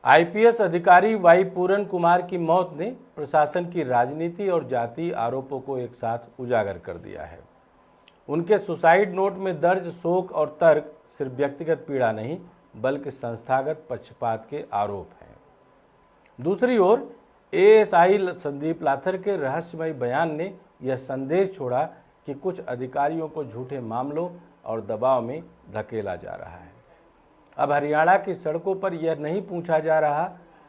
IPS अधिकारी Y पूरन कुमार की मौत ने प्रशासन की राजनीति और जातीय आरोपों को एक साथ उजागर कर दिया है। उनके सुसाइड नोट में दर्ज शोक और तर्क सिर्फ व्यक्तिगत पीड़ा नहीं बल्कि संस्थागत पक्षपात के आरोप हैं। दूसरी ओर एएसआई संदीप लाथर के रहस्यमय बयान ने यह संदेश छोड़ा कि कुछ अधिकारियों को झूठे मामलों और दबाव में धकेला जा रहा है। अब हरियाणा की सड़कों पर यह नहीं पूछा जा रहा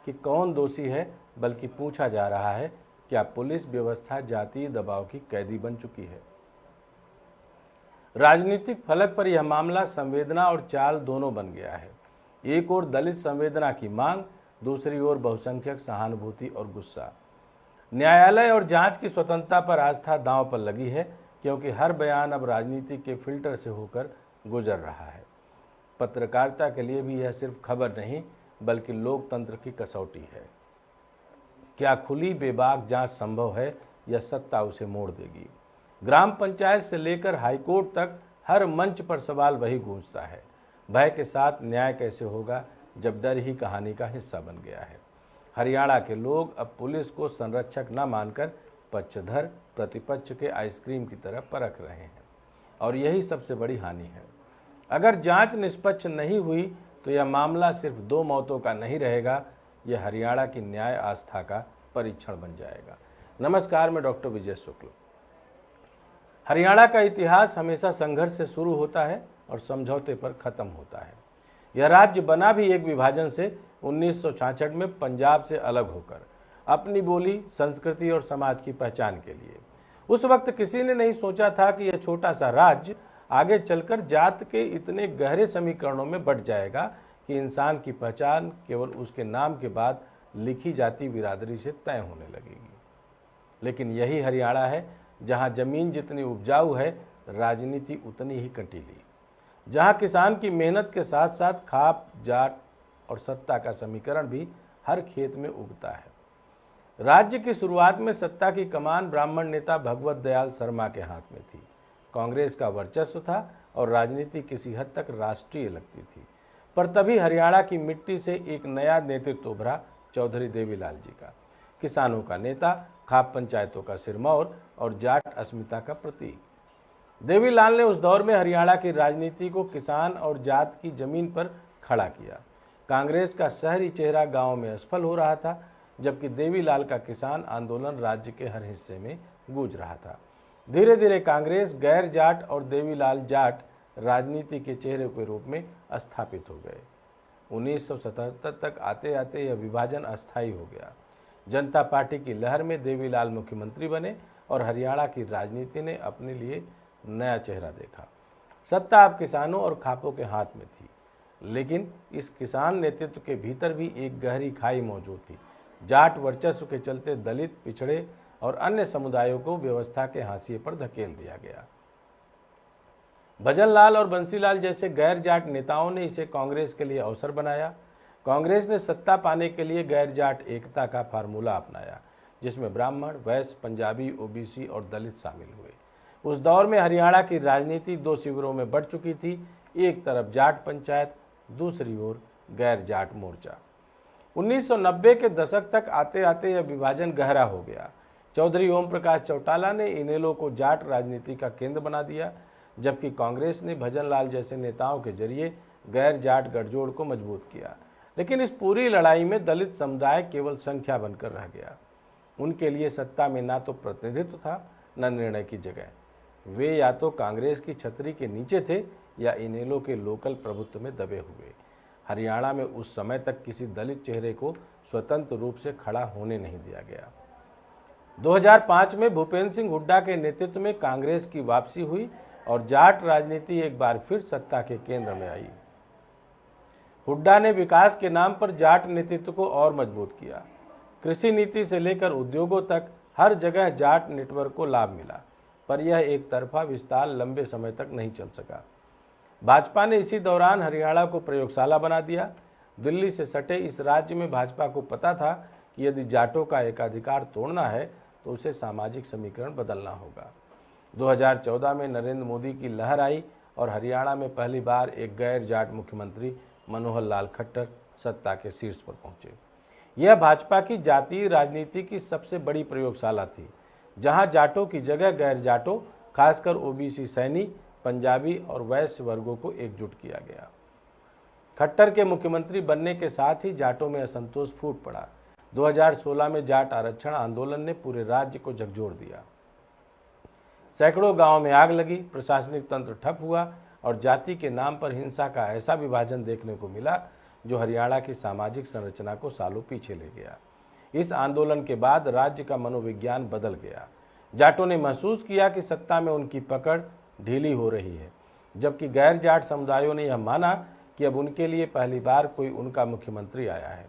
कि कौन दोषी है, बल्कि पूछा जा रहा है क्या पुलिस व्यवस्था जातीय दबाव की कैदी बन चुकी है। राजनीतिक फलक पर यह मामला संवेदना और चाल दोनों बन गया है। एक ओर दलित संवेदना की मांग, दूसरी ओर बहुसंख्यक सहानुभूति और गुस्सा। न्यायालय और जांच की स्वतंत्रता पर आस्था दांव पर लगी है, क्योंकि हर बयान अब राजनीति के फिल्टर से होकर गुजर रहा है। पत्रकारिता के लिए भी यह सिर्फ खबर नहीं बल्कि लोकतंत्र की कसौटी है। क्या खुली बेबाक जांच संभव है या सत्ता उसे मोड़ देगी? ग्राम पंचायत से लेकर हाईकोर्ट तक हर मंच पर सवाल वही गूंजता है। भय के साथ न्याय कैसे होगा जब डर ही कहानी का हिस्सा बन गया है। हरियाणा के लोग अब पुलिस को संरक्षक न मानकर पक्षधर, प्रतिपक्ष के आइसक्रीम की तरह परख रहे हैं, और यही सबसे बड़ी हानि है। अगर जांच निष्पक्ष नहीं हुई तो यह मामला सिर्फ 2 मौतों का नहीं रहेगा, यह हरियाणा की न्याय आस्था का परीक्षण बन जाएगा। नमस्कार, मैं डॉक्टर विजय शुक्ल। हरियाणा का इतिहास हमेशा संघर्ष से शुरू होता है और समझौते पर खत्म होता है। यह राज्य बना भी एक विभाजन से 1966 में पंजाब से अलग होकर, अपनी बोली, संस्कृति और समाज की पहचान के लिए। उस वक्त किसी ने नहीं सोचा था कि यह छोटा सा राज्य आगे चलकर जात के इतने गहरे समीकरणों में बंट जाएगा कि इंसान की पहचान केवल उसके नाम के बाद लिखी जाती बिरादरी से तय होने लगेगी। लेकिन यही हरियाणा है जहां जमीन जितनी उपजाऊ है, राजनीति उतनी ही कंटीली। जहां किसान की मेहनत के साथ साथ खाप, जाट और सत्ता का समीकरण भी हर खेत में उगता है। राज्य की शुरुआत में सत्ता की कमान ब्राह्मण नेता भगवत दयाल शर्मा के हाथ में थी। कांग्रेस का वर्चस्व था और राजनीति किसी हद तक राष्ट्रीय लगती थी। पर तभी हरियाणा की मिट्टी से एक नया नेतृत्व उभरा, चौधरी देवीलाल जी का। किसानों का नेता, खाप पंचायतों का सिरमौर और जाट अस्मिता का प्रतीक। देवीलाल ने उस दौर में हरियाणा की राजनीति को किसान और जात की जमीन पर खड़ा किया। कांग्रेस का शहरी चेहरा गांव में असफल हो रहा था, जबकि देवीलाल का किसान आंदोलन राज्य के हर हिस्से में गूंज रहा था। धीरे धीरे कांग्रेस, गैर जाट और देवीलाल जाट राजनीति के चेहरे के रूप में स्थापित हो गए। 1977 तक आते आते यह विभाजन अस्थायी हो गया। जनता पार्टी की लहर में देवीलाल मुख्यमंत्री बने और हरियाणा की राजनीति ने अपने लिए नया चेहरा देखा। सत्ता अब किसानों और खापों के हाथ में थी, लेकिन इस किसान नेतृत्व के भीतर भी एक गहरी खाई मौजूद थी। जाट वर्चस्व के चलते दलित, पिछड़े और अन्य समुदायों को व्यवस्था के हाशिए पर धकेल दिया गया। भजनलाल और बंसीलाल जैसे गैर जाट नेताओं ने इसे कांग्रेस के लिए अवसर बनाया। कांग्रेस ने सत्ता पाने के लिए गैर जाट एकता का फार्मूला अपनाया, जिसमें ब्राह्मण, वैश्य, पंजाबी, ओबीसी और दलित शामिल हुए। उस दौर में हरियाणा की राजनीति 2 शिविरों में बढ़ चुकी थी। एक तरफ जाट पंचायत, दूसरी ओर गैर जाट मोर्चा। 1990 के दशक तक आते आते यह विभाजन गहरा हो गया। चौधरी ओम प्रकाश चौटाला ने इनेलो को जाट राजनीति का केंद्र बना दिया, जबकि कांग्रेस ने भजनलाल जैसे नेताओं के जरिए गैर जाट गठजोड़ को मजबूत किया। लेकिन इस पूरी लड़ाई में दलित समुदाय केवल संख्या बनकर रह गया। उनके लिए सत्ता में ना तो प्रतिनिधित्व था, न निर्णय की जगह। वे या तो कांग्रेस की छतरी के नीचे थे या इनेलो के लोकल प्रभुत्व में दबे हुए। हरियाणा में उस समय तक किसी दलित चेहरे को स्वतंत्र रूप से खड़ा होने नहीं दिया गया। 2005 में भूपेंद्र सिंह हुड्डा के नेतृत्व में कांग्रेस की वापसी हुई और जाट राजनीति एक बार फिर सत्ता के केंद्र में आई। हुड्डा ने विकास के नाम पर जाट नेतृत्व को और मजबूत किया। कृषि नीति से लेकर उद्योगों तक हर जगह जाट नेटवर्क को लाभ मिला, पर यह एक तरफा विस्तार लंबे समय तक नहीं चल सका। भाजपा ने इसी दौरान हरियाणा को प्रयोगशाला बना दिया। दिल्ली से सटे इस राज्य में भाजपा को पता था कि यदि जाटों का एकाधिकार तोड़ना है तो उसे सामाजिक समीकरण बदलना होगा। 2014 में नरेंद्र मोदी की लहर आई और हरियाणा में पहली बार एक गैर जाट मुख्यमंत्री मनोहर लाल खट्टर सत्ता के शीर्ष पर पहुंचे। यह भाजपा की जातीय राजनीति की सबसे बड़ी प्रयोगशाला थी, जहां जाटों की जगह गैर जाटों, खासकर ओबीसी, सैनी, पंजाबी और वैश्य वर्गों को एकजुट किया गया। खट्टर के मुख्यमंत्री बनने के साथ ही जाटों में असंतोष फूट पड़ा। 2016 में जाट आरक्षण आंदोलन ने पूरे राज्य को झकझोर दिया। सैकड़ों गांवों में आग लगी, प्रशासनिक तंत्र ठप हुआ और जाति के नाम पर हिंसा का ऐसा विभाजन देखने को मिला जो हरियाणा की सामाजिक संरचना को सालों पीछे ले गया। इस आंदोलन के बाद राज्य का मनोविज्ञान बदल गया। जाटों ने महसूस किया कि सत्ता में उनकी पकड़ ढीली हो रही है, जबकि गैर जाट समुदायों ने यह माना कि अब उनके लिए पहली बार कोई उनका मुख्यमंत्री आया है।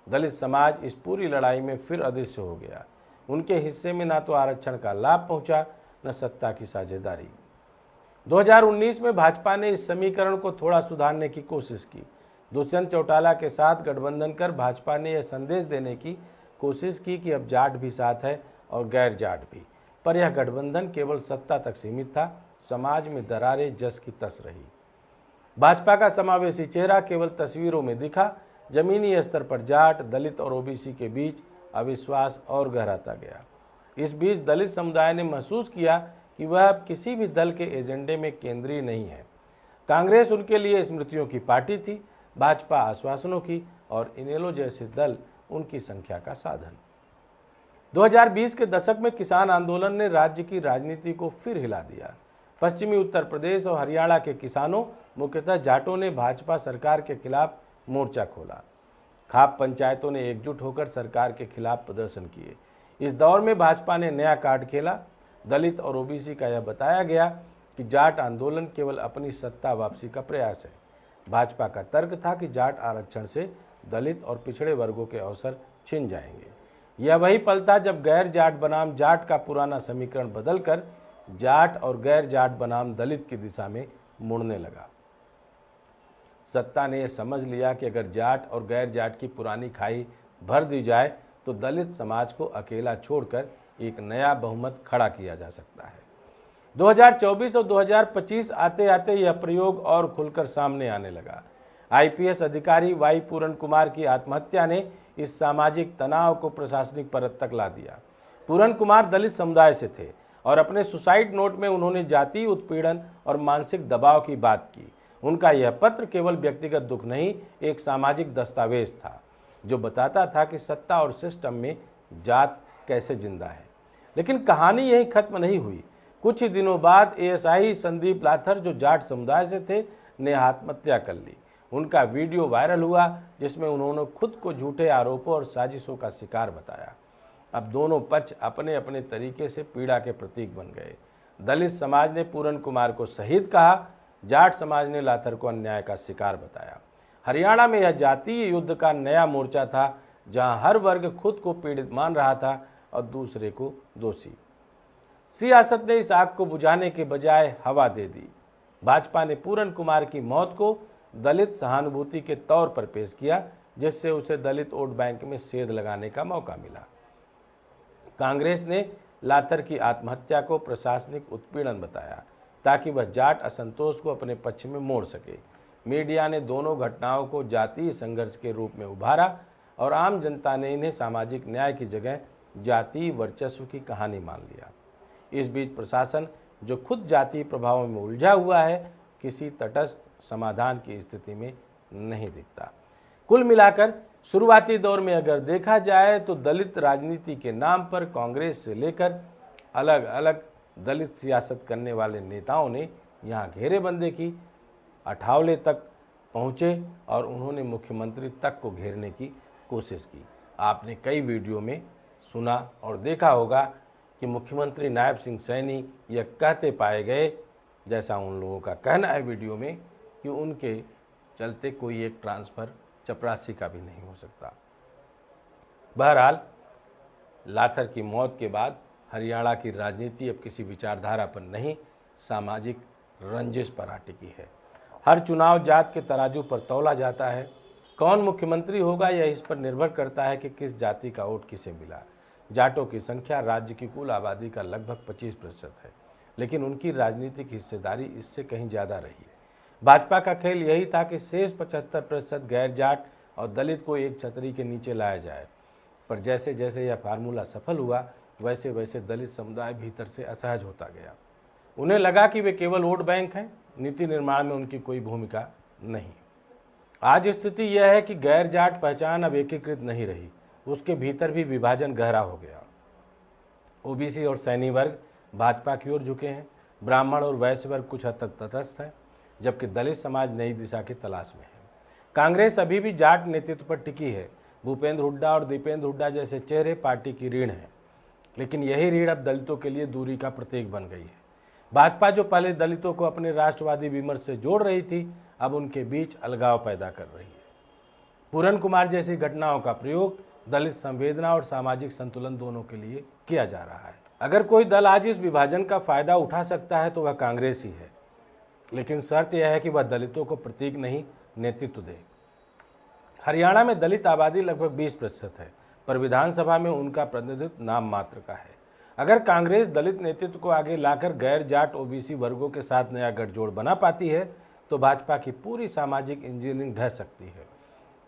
दलित समाज इस पूरी लड़ाई में फिर अदृश्य हो गया। उनके हिस्से में न तो आरक्षण का लाभ पहुंचा, न सत्ता की साझेदारी। 2019 में भाजपा ने इस समीकरण को थोड़ा सुधारने की कोशिश की। दुष्यंत चौटाला के साथ गठबंधन कर भाजपा ने यह संदेश देने की कोशिश की कि अब जाट भी साथ है और गैर जाट भी, पर यह गठबंधन केवल सत्ता तक सीमित था। समाज में दरारें जस की तस रही। भाजपा का समावेशी चेहरा केवल तस्वीरों में दिखा। जमीनी स्तर पर जाट, दलित और ओबीसी के बीच अविश्वास और गहराता गया। इस बीच दलित समुदाय ने महसूस किया कि वह अब किसी भी दल के एजेंडे में केंद्रीय नहीं है। कांग्रेस उनके लिए स्मृतियों की पार्टी थी, भाजपा आश्वासनों की और इनेलो जैसे दल उनकी संख्या का साधन। 2020 के दशक में किसान आंदोलन ने राज्य की राजनीति को फिर हिला दिया। पश्चिमी उत्तर प्रदेश और हरियाणा के किसानों, मुख्यतः जाटों ने भाजपा सरकार के खिलाफ मोर्चा खोला। खाप पंचायतों ने एकजुट होकर सरकार के खिलाफ प्रदर्शन किए। इस दौर में भाजपा ने नया कार्ड खेला। दलित और ओबीसी का यह बताया गया कि जाट आंदोलन केवल अपनी सत्ता वापसी का प्रयास है। भाजपा का तर्क था कि जाट आरक्षण से दलित और पिछड़े वर्गों के अवसर छिन जाएंगे। यह वही पल था जब गैर जाट बनाम जाट का पुराना समीकरण बदलकर जाट और गैर जाट बनाम दलित की दिशा में मुड़ने लगा। सत्ता ने यह समझ लिया कि अगर जाट और गैर जाट की पुरानी खाई भर दी जाए तो दलित समाज को अकेला छोड़कर एक नया बहुमत खड़ा किया जा सकता है। 2024 और 2025 आते आते यह प्रयोग और खुलकर सामने आने लगा। आईपीएस अधिकारी वाई पूरन कुमार की आत्महत्या ने इस सामाजिक तनाव को प्रशासनिक परत तक ला दिया। पूरन कुमार दलित समुदाय से थे और अपने सुसाइड नोट में उन्होंने जातीय उत्पीड़न और मानसिक दबाव की बात की। उनका यह पत्र केवल व्यक्तिगत दुख नहीं, एक सामाजिक दस्तावेज था जो बताता था कि सत्ता और सिस्टम में जात कैसे जिंदा है। लेकिन कहानी यही खत्म नहीं हुई। कुछ ही दिनों बाद एएसआई संदीप लाथर, जो जाट समुदाय से थे, ने आत्महत्या कर ली। उनका वीडियो वायरल हुआ जिसमें उन्होंने खुद को झूठे आरोपों और साजिशों का शिकार बताया। अब दोनों पक्ष अपने अपने तरीके से पीड़ा के प्रतीक बन गए। दलित समाज ने पूरन कुमार को शहीद कहा, जाट समाज ने लाथर को अन्याय का शिकार बताया। हरियाणा में यह जातीय युद्ध का नया मोर्चा था, जहां हर वर्ग खुद को पीड़ित मान रहा था और दूसरे को दोषी। सियासत ने इस आग को बुझाने के बजाय हवा दे दी। भाजपा ने पूरन कुमार की मौत को दलित सहानुभूति के तौर पर पेश किया, जिससे उसे दलित वोट बैंक में सेंध लगाने का मौका मिला। कांग्रेस ने लाथर की आत्महत्या को प्रशासनिक उत्पीड़न बताया ताकि वह जाट असंतोष को अपने पक्ष में मोड़ सके। मीडिया ने दोनों घटनाओं को जातीय संघर्ष के रूप में उभारा और आम जनता ने इन्हें सामाजिक न्याय की जगह जातीय वर्चस्व की कहानी मान लिया। इस बीच प्रशासन, जो खुद जातीय प्रभावों में उलझा हुआ है, किसी तटस्थ समाधान की स्थिति में नहीं दिखता। कुल मिलाकर शुरुआती दौर में अगर देखा जाए तो दलित राजनीति के नाम पर कांग्रेस से लेकर अलग अलग दलित सियासत करने वाले नेताओं ने यहाँ घेरेबंदी की, अठावले तक पहुँचे और उन्होंने मुख्यमंत्री तक को घेरने की कोशिश की। आपने कई वीडियो में सुना और देखा होगा कि मुख्यमंत्री नायब सिंह सैनी यह कहते पाए गए, जैसा उन लोगों का कहना है वीडियो में, कि उनके चलते कोई एक ट्रांसफ़र चपरासी का भी नहीं हो सकता। बहरहाल, लाथर की मौत के बाद हरियाणा की राजनीति अब किसी विचारधारा पर नहीं, सामाजिक रंजिश पर टिकी है। हर चुनाव जात के तराजू पर तौला जाता है। कौन मुख्यमंत्री होगा यह इस पर निर्भर करता है कि किस जाति का वोट किसे मिला। जाटों की संख्या राज्य की कुल आबादी का लगभग 25% है, लेकिन उनकी राजनीतिक हिस्सेदारी इससे कहीं ज़्यादा रही। भाजपा का खेल यही था कि शेष 75% गैर जाट और दलित को एक छतरी के नीचे लाया जाए। पर जैसे जैसे यह फार्मूला सफल हुआ, वैसे वैसे दलित समुदाय भीतर से असहज होता गया। उन्हें लगा कि वे केवल वोट बैंक हैं, नीति निर्माण में उनकी कोई भूमिका नहीं। आज स्थिति यह है कि गैर जाट पहचान अब एकीकृत नहीं रही, उसके भीतर भी विभाजन गहरा हो गया। ओबीसी और सैनी वर्ग भाजपा की ओर झुके हैं, ब्राह्मण और वैश्य वर्ग कुछ हद तक तटस्थ है, जबकि दलित समाज नई दिशा की तलाश में है। कांग्रेस अभी भी जाट नेतृत्व पर टिकी है। भूपेंद्र हुड्डा और दीपेंद्र हुड्डा जैसे चेहरे पार्टी की रीढ़ हैं, लेकिन यही रीढ़ अब दलितों के लिए दूरी का प्रतीक बन गई है। भाजपा जो पहले दलितों को अपने राष्ट्रवादी विमर्श से जोड़ रही थी, अब उनके बीच अलगाव पैदा कर रही है। पूरन कुमार जैसी घटनाओं का प्रयोग दलित संवेदना और सामाजिक संतुलन दोनों के लिए किया जा रहा है। अगर कोई दल आज इस विभाजन का फायदा उठा सकता है तो वह कांग्रेस ही है, लेकिन शर्त यह है कि वह दलितों को प्रतीक नहीं, नेतृत्व दे। हरियाणा में दलित आबादी लगभग 20% है, पर विधानसभा में उनका प्रतिनिधित्व नाम मात्र का है। अगर कांग्रेस दलित नेतृत्व को आगे लाकर गैर जाट ओबीसी वर्गों के साथ नया गठजोड़ बना पाती है तो भाजपा की पूरी सामाजिक इंजीनियरिंग ढह सकती है।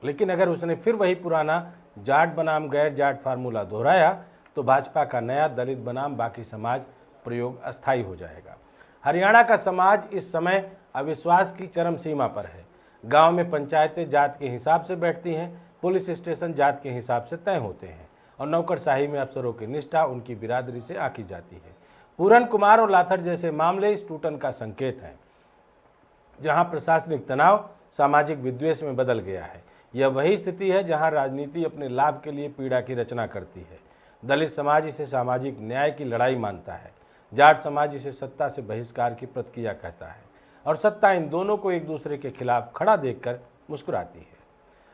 लेकिन अगर उसने फिर वही पुराना जाट बनाम गैर जाट फार्मूला दोहराया तो भाजपा का नया दलित बनाम बाकी समाज प्रयोग अस्थायी हो जाएगा। हरियाणा का समाज इस समय अविश्वास की चरम सीमा पर है। गांव में पंचायतें जात के हिसाब से बैठती हैं, पुलिस स्टेशन जात के हिसाब से तय होते हैं और नौकरशाही में अफसरों की निष्ठा उनकी बिरादरी से आंकी जाती है। पूरन कुमार और लाथर जैसे मामले इस टूटन का संकेत हैं, जहां प्रशासनिक तनाव सामाजिक विद्वेष में बदल गया है। यह वही स्थिति है जहां राजनीति अपने लाभ के लिए पीड़ा की रचना करती है। दलित समाज इसे सामाजिक न्याय की लड़ाई मानता है, जाट समाज इसे सत्ता से बहिष्कार की प्रतिक्रिया कहता है और सत्ता इन दोनों को एक दूसरे के खिलाफ खड़ा देखकर मुस्कुराती है।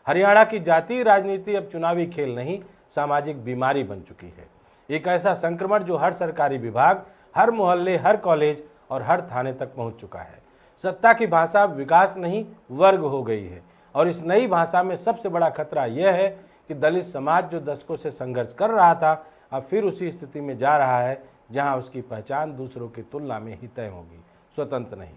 हरियाणा की जातीय राजनीति अब चुनावी खेल नहीं, सामाजिक बीमारी बन चुकी है। एक ऐसा संक्रमण जो हर सरकारी विभाग, हर मोहल्ले, हर कॉलेज और हर थाने तक पहुंच चुका है। सत्ता की भाषा अब विकास नहीं, वर्ग हो गई है और इस नई भाषा में सबसे बड़ा खतरा यह है कि दलित समाज जो दशकों से संघर्ष कर रहा था, अब फिर उसी स्थिति में जा रहा है जहां उसकी पहचान दूसरों की तुलना में ही तय होगी, स्वतंत्र नहीं।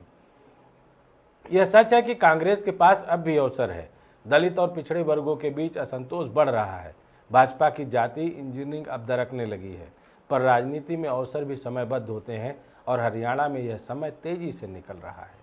यह सच है कि कांग्रेस के पास अब भी अवसर है। दलित और पिछड़े वर्गों के बीच असंतोष बढ़ रहा है। भाजपा की जातीय इंजीनियरिंग अब दरकने लगी है, पर राजनीति में अवसर भी समयबद्ध होते हैं और हरियाणा में यह समय तेजी से निकल रहा है।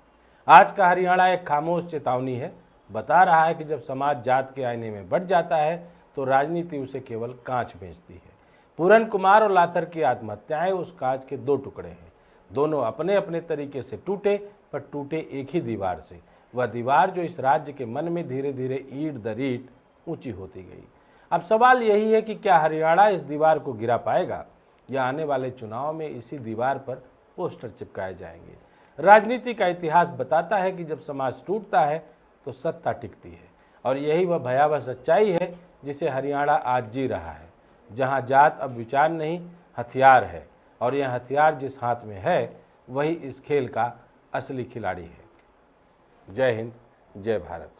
आज का हरियाणा एक खामोश चेतावनी है, बता रहा है कि जब समाज जात के आईने में बढ़ जाता है तो राजनीति उसे केवल कांच बेचती है। पूरन कुमार और लाथर की आत्महत्याएं उस कांच के दो टुकड़े हैं। दोनों अपने अपने तरीके से टूटे, पर टूटे एक ही दीवार से, वह दीवार जो इस राज्य के मन में धीरे धीरे ईंट दर ईंट ऊंची होती गई। अब सवाल यही है कि क्या हरियाणा इस दीवार को गिरा पाएगा या आने वाले चुनाव में इसी दीवार पर पोस्टर चिपकाए जाएंगे। राजनीति का इतिहास बताता है कि जब समाज टूटता है तो सत्ता टिकती है और यही वह भयावह सच्चाई है जिसे हरियाणा आज जी रहा है, जहां जात अब विचार नहीं, हथियार है और यह हथियार जिस हाथ में है वही इस खेल का असली खिलाड़ी है। जय हिंद, जय भारत।